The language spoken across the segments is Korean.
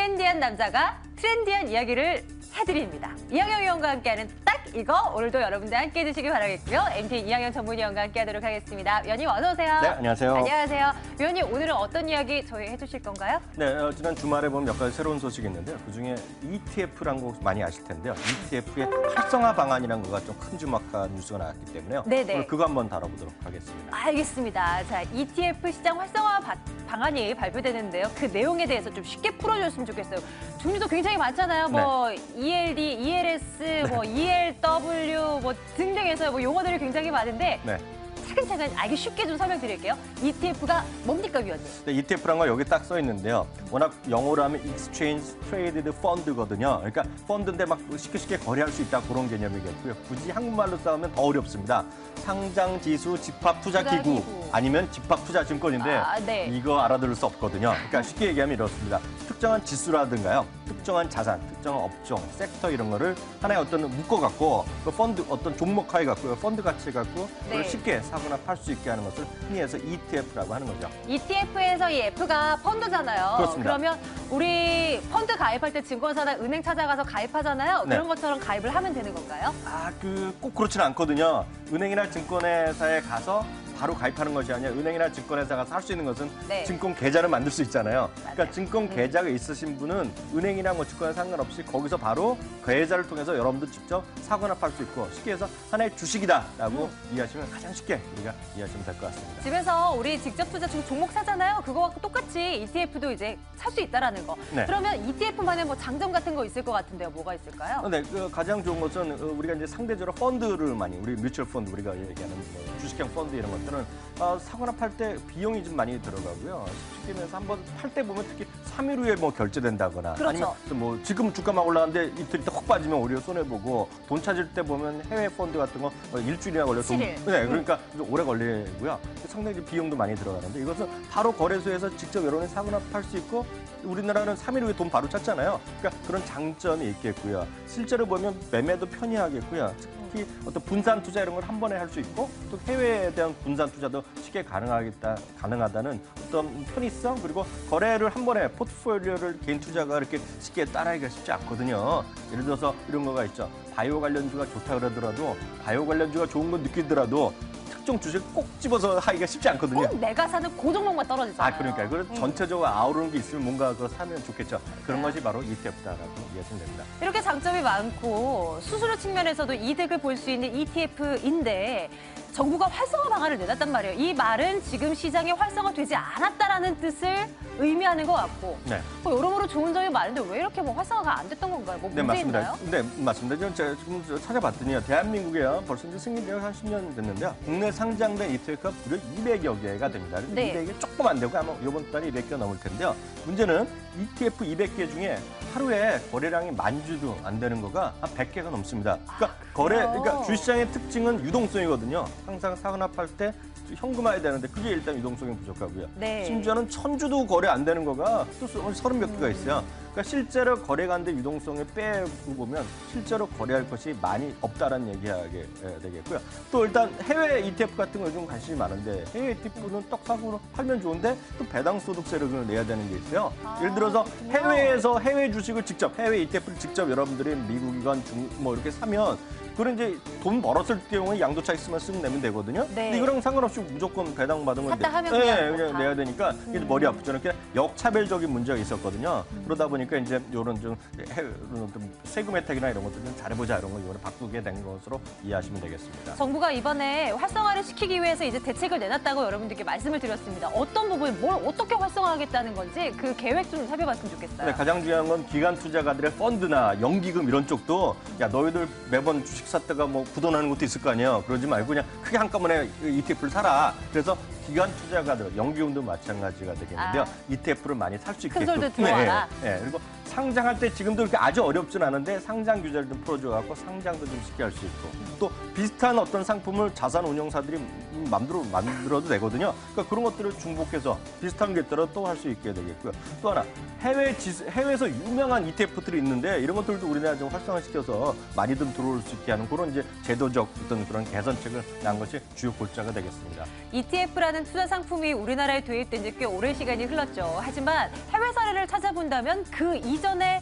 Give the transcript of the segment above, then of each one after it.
트렌디한 남자가 트렌디한 이야기를 해드립니다. 이영영 위원과 함께하는 딱 이거, 오늘도 여러분들 함께 해주시기 바라겠고요. MTN 이영영 전문위원과 함께하도록 하겠습니다. 위원님 어서 오세요. 네, 안녕하세요. 안녕하세요. 위원님 오늘은 어떤 이야기 저희 해주실 건가요? 네, 지난 주말에 보면 몇 가지 새로운 소식이 있는데요. 그중에 ETF라는 거 많이 아실 텐데요. ETF의 활성화 방안이라는 거가 좀 큰 주목한 뉴스가 나왔기 때문에요. 네네. 오늘 그거 한번 다뤄보도록 하겠습니다. 알겠습니다. 자, ETF 시장 활성화 방안이 발표되는데요. 그 내용에 대해서 좀 쉽게 풀어줬으면 좋겠어요. 종류도 굉장히 많잖아요. 뭐 ELD, ELS, 뭐 ELW 뭐 등등해서 뭐 용어들이 굉장히 많은데 네. 차근차근 알기 쉽게 좀 설명드릴게요. ETF가 뭡니까, 위원님? 네, ETF란 거 여기 딱 써 있는데요. 워낙 영어로 하면 Exchange Traded Fund거든요. 그러니까 펀드인데 막 쉽게 거래할 수 있다 그런 개념이겠고요. 굳이 한국말로 싸우면 더 어렵습니다. 상장지수 집합투자기구 아니면 집합투자증권인데 네. 이거 알아들을 수 없거든요. 그러니까 쉽게 얘기하면 이렇습니다. 특정한 지수라든가요. 특정한 자산, 특정한 업종, 섹터 이런 거를 하나의 어떤 묶어갖고 그 펀드 어떤 종목화해 갖고 펀드 가치 갖고 그걸 쉽게 사거나 팔 수 있게 하는 것을 흔히 해서 ETF라고 하는 거죠. ETF에서 이 F가 펀드잖아요. 그렇습니다. 그러면 우리 펀드 가입할 때 증권사나 은행 찾아가서 가입하잖아요. 네. 그런 것처럼 가입을 하면 되는 건가요? 꼭 그렇지는 않거든요. 은행이나 증권회사에 가서 바로 가입하는 것이 아니라 은행이나 증권회사 가서 할 수 있는 것은 증권 계좌를 만들 수 있잖아요. 그러니까 증권 계좌가 있으신 분은 은행이나 뭐 증권에 상관없이 거기서 바로 계좌를 통해서 여러분들 직접 사거나 팔 수 있고 쉽게 해서 하나의 주식이다라고 이해하시면 가장 쉽게 우리가 이해하시면 될 것 같습니다. 집에서 우리 직접 투자 종목 사잖아요. 그거와 똑같이 ETF도 이제 살 수 있다라는 거. 네. 그러면 ETF만의 뭐 장점 같은 거 있을 것 같은데요. 뭐가 있을까요? 네, 가장 좋은 것은 우리가 이제 상대적으로 펀드를 많이 우리 뮤추얼 펀드 우리가 얘기하는 뭐 주식형 펀드 이런 것들은 사거나 팔 때 비용이 좀 많이 들어가고요. 쉽게 말해서 한번 팔 때 보면 특히 3일 후에 뭐 결제된다거나 그렇죠. 아니면 뭐 지금 주가만 올라가는데 이틀 있다 확 빠지면 오히려 손해 보고 돈 찾을 때 보면 해외 펀드 같은 거 일주일이나 걸려 돈, 7일. 네, 그러니까 좀 오래 걸리고요. 상당히 비용도 많이 들어가는데 이것은 바로 거래소에서 직접 여러분이 사거나 팔 수 있고 우리나라는 3일 후에 돈 바로 찾잖아요. 그러니까 그런 장점이 있겠고요. 실제로 보면 매매도 편리하겠고요. 특히 어떤 분산 투자 이런 걸 한 번에 할 수 있고 또 해외에 대한 분산 투자도 쉽게 가능하다는 어떤 편의성 그리고 거래를 한 번에 포트폴리오를 개인 투자가 이렇게 쉽게 따라하기가 쉽지 않거든요. 예를 들어서 이런 거가 있죠. 바이오 관련주가 좋다 그러더라도 바이오 관련주가 좋은 건 느끼더라도 특정 주식 꼭 집어서 하기가 쉽지 않거든요. 꼭 내가 사는 그 종목만 떨어지잖아요. 그러니까 그걸 전체적으로 아우르는 게 있으면 뭔가 그거 사면 좋겠죠. 그런 것이 바로 ETF다라고 이해하시면 됩니다. 이렇게 장점이 많고 수수료 측면에서도 이득을 볼 수 있는 ETF인데 정부가 활성화 방안을 내놨단 말이에요. 이 말은 지금 시장이 활성화되지 않았다라는 뜻을 의미하는 것 같고 여러모로 좋은 점이 많은데 왜 이렇게 뭐 활성화가 안 됐던 건가요? 뭐 문제 있나요? 네, 맞습니다. 제가 지금 찾아봤더니요. 대한민국에요. 벌써 이제 승인된 지 한 10년 됐는데요. 국내 상장된 ETF가 무려 200여 개가 됩니다. 200개 조금 안 되고 아마 이번 달에 200개 넘을 텐데요. 문제는 ETF 200개 중에 하루에 거래량이 10,000주도 안 되는 거가 한 100개가 넘습니다. 그러니까 주식시장의 특징은 유동성이거든요. 항상 사거나 팔 때 현금화해야 되는데 그게 일단 유동성이 부족하고요. 심지어는 1,000주도 거래 안 되는 거가 또 30몇 개가 있어요. 그러니까 실제로 거래가 안 돼 유동성을 빼고 보면 실제로 거래할 것이 많이 없다라는 얘기하게 되겠고요. 또 일단 해외 ETF 같은 거 요즘 관심이 많은데 해외 ETF는 떡 사고 팔면 좋은데 또 배당 소득세를 내야 되는 게 있어요. 예를 들어서 해외에서 해외 주식을 직접 해외 ETF를 직접 여러분들이 미국이건 중국 뭐 이렇게 사면 그런 이제 돈 벌었을 경우에 양도차 있으면 쓱 내면 되거든요. 근데 이거랑 상관없이 무조건 배당 받은 건데 그냥 내야 되니까 이게 머리 아프잖아요. 그냥 역차별적인 문제가 있었거든요. 그러다 보니까 이제 이런 좀 세금 혜택이나 이런 것들 좀 잘해보자 이런 거 이번에 바꾸게 된 것으로 이해하시면 되겠습니다. 정부가 이번에 활성화를 시키기 위해서 이제 대책을 내놨다고 여러분들께 말씀을 드렸습니다. 어떤 부분, 뭘 어떻게 활성화하겠다는 건지 그 계획 좀 살펴봤으면 좋겠어요. 네, 가장 중요한 건 기관 투자가들의 펀드나 연기금 이런 쪽도 야 너희들 매번 주식 샀다가 뭐 부도나는 것도 있을 거 아니에요. 그러지 말고 그냥 크게 한꺼번에 ETF를 사라. 그래서 기관 투자가들, 연기금도 마찬가지가 되겠는데요. ETF를 많이 살 수 있게끔. 큰 솔도 들어와라. 그리고 상장할 때 지금도 그렇게 아주 어렵진 않은데 상장 규제를 좀 풀어줘갖고 상장도 좀 쉽게 할 수 있고 또 비슷한 어떤 상품을 자산 운용사들이 맘대로 만들어도 되거든요. 그러니까 그런 것들을 중복해서 비슷한 게 있더라도 또 할 수 있게 되겠고요. 또 하나 해외에서 유명한 ETF들이 있는데 이런 것들도 우리나라 좀 활성화시켜서 많이들 들어올 수 있게 1위 하는 그런 이제 제도적 어떤 그런 개선책을 난 것이 주요 골자가 되겠습니다. ETF라는 ETF라는 투자 상품이 우리나라에 도입된 지 꽤 오랜 시간이 흘렀죠. 하지만 해외 사례를 찾아본다면 그 이전에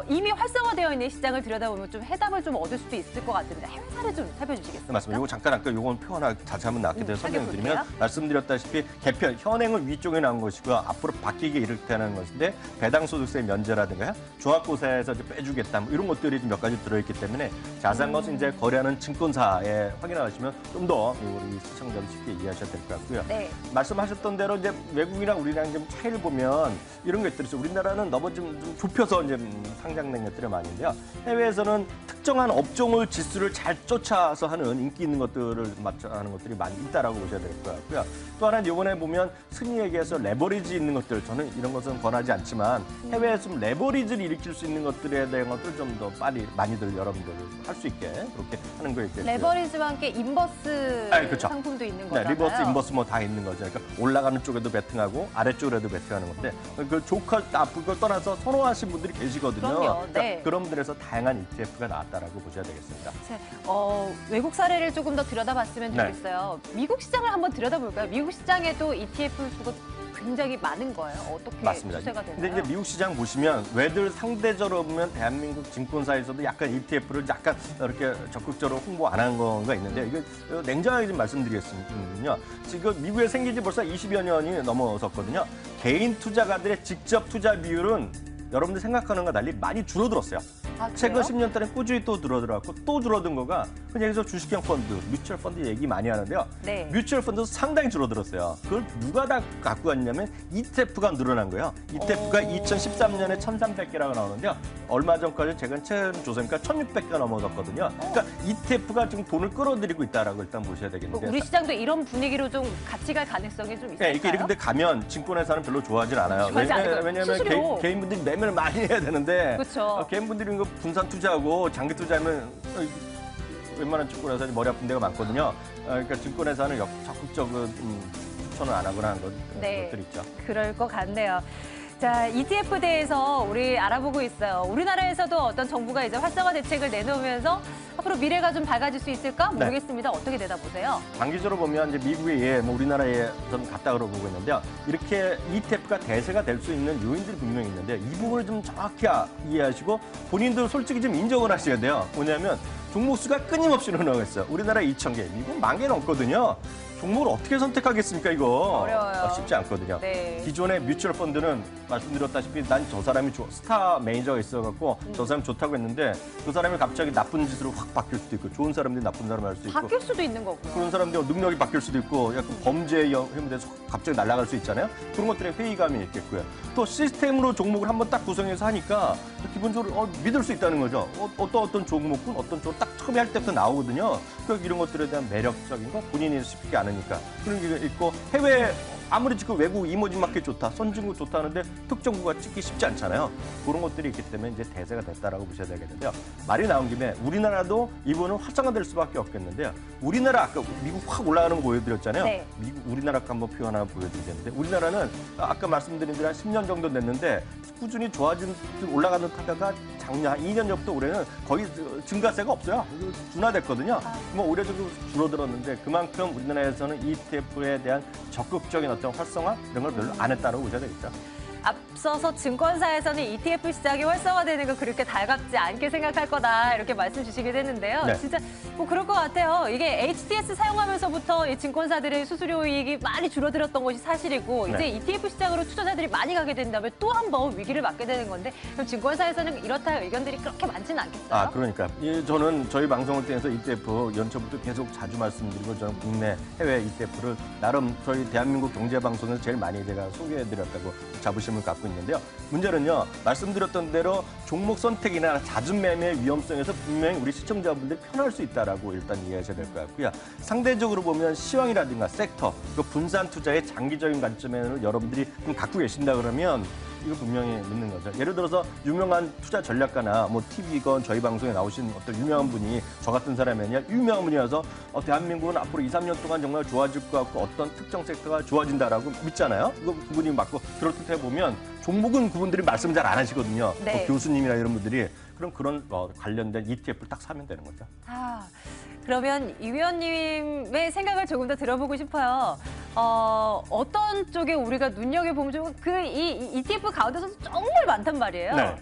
이미 활성화되어 있는 시장을 들여다보면 좀 해답을 좀 얻을 수도 있을 것 같은데 해외 사례 좀 살펴주시겠어요? 네, 맞습니다. 이거 잠깐 아까 요건 표 하나 다시 한번 나왔기 때문에 설명드리면 살펴볼게요. 말씀드렸다시피 개편, 현행은 위쪽에 나온 것이고요. 앞으로 바뀌게 이렇다는 것인데 배당소득세 면제라든가 종합고사에서 이제 빼주겠다 뭐 이런 것들이 몇 가지 들어있기 때문에 자세한 것은 이제 거래하는 증권사에 확인하시면 좀 더 우리 시청자들 쉽게 이해하셔야 될 것 같고요. 네. 말씀하셨던 대로 이제 외국이랑 우리랑 좀 차이를 보면 이런 것들이 있어요. 우리나라는 너무 좀 좁혀서 이제 상장된 것들이 많은데요. 해외에서는 특정한 업종을 지수를 잘 쫓아서 하는 인기 있는 것들을 하는 것들이 많이 있다라고 보셔야 될 것 같고요. 또 하나는 이번에 보면 흔히 얘기해서 레버리지 있는 것들, 저는 이런 것은 권하지 않지만 해외에서 좀 레버리지를 일으킬 수 있는 것들에 대한 것들 좀 더 빨리 많이들 여러분들 할 수 있게 그렇게 하는 거에 있겠고요. 레버리지와 함께 인버스 그렇죠. 상품도 있는 네, 거잖아요. 리버스, 인버스 뭐 다 있는 거죠. 그러니까 올라가는 쪽에도 베팅하고 아래쪽에도 베팅하는 건데 그 좋고 나쁜 걸 떠나서 선호하시는 분들이 계시거든요. 그럼요. 네. 그런 분들에서 다양한 ETF가 나왔다라고 보셔야 되겠습니다. 외국 사례를 조금 더 들여다봤으면 네. 좋겠어요. 미국 시장을 한번 들여다볼까요? 미국 시장에도 ETF 수가 굉장히 많은 거예요. 어떻게 맞습니다. 추세가 되나요? 근데 이제 미국 시장 보시면 외들 상대적으로 보면 대한민국 증권사에서도 약간 ETF를 약간 이렇게 적극적으로 홍보 안 한 거가 있는데 이거 냉정하게 좀 말씀드리겠습니다. 지금 미국에 생긴 지 벌써 20여 년이 넘어섰거든요. 개인 투자가들의 직접 투자 비율은 여러분들 생각하는 것과 달리 많이 줄어들었어요. 아, 그래요? 최근 10년 동안 꾸준히 또 줄어들었고 또 줄어든 거가 그냥 여기서 주식형 펀드, 뮤추얼 펀드 얘기 많이 하는데요. 네. 뮤추얼 펀드도 상당히 줄어들었어요. 그걸 누가 다 갖고 왔냐면 ETF가 늘어난 거예요. ETF가 2013년에 1,300개라고 나오는데요. 얼마 전까지 제가 최근 조사니까 1,600개가 넘어섰거든요. 그러니까 ETF가 지금 돈을 끌어들이고 있다라고 일단 보셔야 되겠는데. 우리 시장도 이런 분위기로 좀 같이 갈 가능성이 좀 있을까요? 네, 이렇게 이런데 가면 증권회사는 별로 좋아하지 않아요. 좋아하지 않아요. 왜냐하면 수수료. 개인분들이 매매를 많이 해야 되는데 그렇죠. 개인분들이 이거 분산 투자하고 장기 투자하면 웬만한 증권회사는 머리 아픈 데가 많거든요. 그러니까 증권회사는 적극적으로 추천을 안 하거나 하는 네. 것들이 있죠. 그럴 것 같네요. 자, ETF에 대해서 우리 알아보고 있어요. 우리나라에서도 어떤 정부가 이제 활성화 대책을 내놓으면서 앞으로 미래가 좀 밝아질 수 있을까 네. 모르겠습니다. 어떻게 내다보세요? 장기적으로 보면 이제 미국에 뭐 우리나라에 좀 같다고 보고 있는데요. 이렇게 ETF가 대세가 될 수 있는 요인들이 분명히 있는데 이 부분을 좀 정확히 이해하시고 본인들 솔직히 좀 인정을 하셔야 돼요. 뭐냐면 종목 수가 끊임없이 늘어나고 있어요. 우리나라 2,000개, 미국 10,000개 넘거든요. 종목을 어떻게 선택하겠습니까, 이거? 어려워요. 쉽지 않거든요. 네. 기존의 뮤추얼 펀드는 말씀드렸다시피 난 저 사람이 스타 매니저가 있어갖고 저 사람 좋다고 했는데 그 사람이 갑자기 나쁜 짓으로 확 바뀔 수도 있고 좋은 사람들이 나쁜 사람을 할 수도 있고 바뀔 수도 있는 거고요. 그런 사람들 능력이 바뀔 수도 있고 약간 범죄에 혐의돼서 갑자기 날아갈 수 있잖아요. 그런 것들에 회의감이 있겠고요. 또 시스템으로 종목을 한번 딱 구성해서 하니까 기본적으로 믿을 수 있다는 거죠. 어떤 종목은 어떤 쪽 딱 처음에 할 때부터 나오거든요. 그러니까 이런 것들에 대한 매력적인 거 본인이 쉽게 아느니까 그런 게 있고 해외 아무리 지금 외국 이머징 마켓 좋다, 선진국 좋다 하는데 특정국가 찍기 쉽지 않잖아요. 그런 것들이 있기 때문에 이제 대세가 됐다라고 보셔야 되겠는데요. 말이 나온 김에 우리나라도 이번은 활성화될 수밖에 없겠는데요. 우리나라 아까 미국 확 올라가는 거 보여드렸잖아요. 네. 우리나라 한번 표 하나 보여드리겠는데 우리나라는 아까 말씀드린 대로 한 10년 정도 됐는데 꾸준히 좋아진 올라가는 타다가 작년 한 2년 전부터 올해는 거의 증가세가 없어요. 둔화됐거든요. 뭐 올해 좀 줄어들었는데 그만큼 우리나라에서는 ETF에 대한 적극적인 어떤 활성화 이런 걸 별로 안 했다고 보셔야 되겠죠. 앞서서 증권사에서는 ETF 시장이 활성화되는 거 그렇게 달갑지 않게 생각할 거다 이렇게 말씀 주시긴 했는데요. 네. 진짜 뭐 그럴 것 같아요. 이게 HTS 사용하면서부터 이 증권사들의 수수료 이익이 많이 줄어들었던 것이 사실이고 네. 이제 ETF 시장으로 투자자들이 많이 가게 된다면 또 한 번 위기를 맞게 되는 건데 그럼 증권사에서는 이렇다 의견들이 그렇게 많지는 않겠어요? 그러니까 저는 저희 방송을 통해서 ETF 연초부터 계속 자주 말씀드리고 저는 국내 해외 ETF를 나름 저희 대한민국 경제방송에서 제일 많이 제가 소개해드렸다고 자부심을 갖고 있는데요. 문제는요. 말씀드렸던 대로 종목 선택이나 잦은 매매의 위험성에서 분명히 우리 시청자분들이 편할 수 있다라고 일단 이해하셔야 될 것 같고요. 상대적으로 보면 시황이라든가 섹터, 그 분산 투자의 장기적인 관점에는 여러분들이 좀 갖고 계신다 그러면 이거 분명히 믿는 거죠. 예를 들어서 유명한 투자 전략가나 뭐 TV건 저희 방송에 나오신 어떤 유명한 분이 저 같은 사람이 아니라 유명한 분이어서 대한민국은 앞으로 2, 3년 동안 정말 좋아질 것 같고 어떤 특정 섹터가 좋아진다라고 믿잖아요. 그분이 맞고 그렇듯 해보면 종목은 그분들이 말씀 잘 안 하시거든요. 네. 교수님이나 이런 분들이 그런 관련된 ETF를 딱 사면 되는 거죠. 그러면 이 위원님의 생각을 조금 더 들어보고 싶어요. 어떤 쪽에 우리가 눈여겨보면 좋은 이 ETF 가운데서도 정말 많단 말이에요. 네.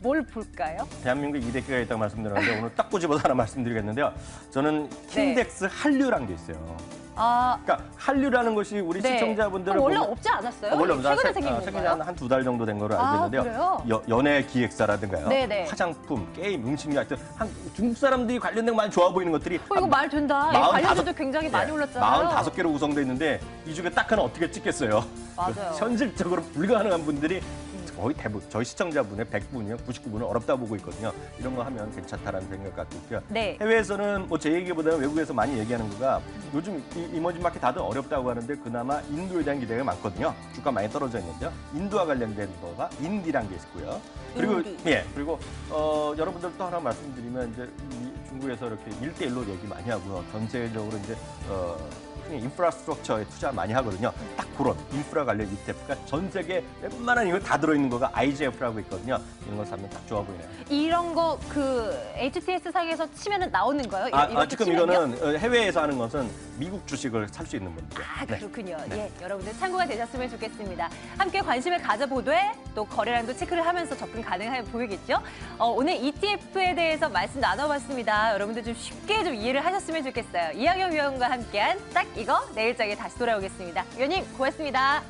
뭘 볼까요? 대한민국 2대기가 있다고 말씀드렸는데 오늘 딱 꼬집어서 하나 말씀드리겠는데요. 저는 킨덱스 한류란 게 있어요. 그러니까 한류라는 것이 우리 네. 시청자분들은 원래 없지 않았어요? 원래 없어요. 최근에 생긴 건가요? 한 두 달 정도 된 거로 알고 있는데요. 그래요? 연예 기획사라든가요. 네네. 화장품, 게임, 음식 하여튼 중국 사람들이 관련된 거 많이 좋아 보이는 것들이 이거 말 된다. 관련주도 굉장히 많이 올랐잖아요. 45개로 구성돼 있는데 이 중에 딱 하나 어떻게 찍겠어요? 맞아요. 현실적으로 불가능한 분들이 거의 대부분 저희 시청자분의 100분이요, 99분은 어렵다 보고 있거든요. 이런 거 하면 괜찮다라는 생각 갖고 있고요. 네. 해외에서는 뭐 제 얘기보다는 외국에서 많이 얘기하는 거가 요즘 이머징 마켓 다들 어렵다고 하는데 그나마 인도에 대한 기대가 많거든요. 주가 많이 떨어져 있는데요. 인도와 관련된 거가 인디란 게 있고요. 그리고 인디. 그리고 여러분들 또 하나 말씀드리면 이제 중국에서 이렇게 1대1로 얘기 많이 하고요. 전 세계적으로 이제 인프라스트럭처에 투자 많이 하거든요. 딱 그런 인프라 관련 ETF가 전 세계 웬만한 이거 다 들어있는 거가 IGF라고 있거든요. 이런 거 사면 딱 좋아 보이네요. 이런 거 HTS 상에서 치면은 나오는 거예요? 지금 치면요? 이거는 해외에서 하는 것은 미국 주식을 살 수 있는 분들. 그렇군요. 네. 예, 여러분들 참고가 되셨으면 좋겠습니다. 함께 관심을 가져보되 또 거래량도 체크를 하면서 접근 가능해 보이겠죠? 오늘 ETF에 대해서 말씀 나눠봤습니다. 여러분들 좀 쉽게 좀 이해를 하셨으면 좋겠어요. 이학영 위원과 함께한 딱 이거 내일장에 다시 돌아오겠습니다. 위원님 고맙습니다.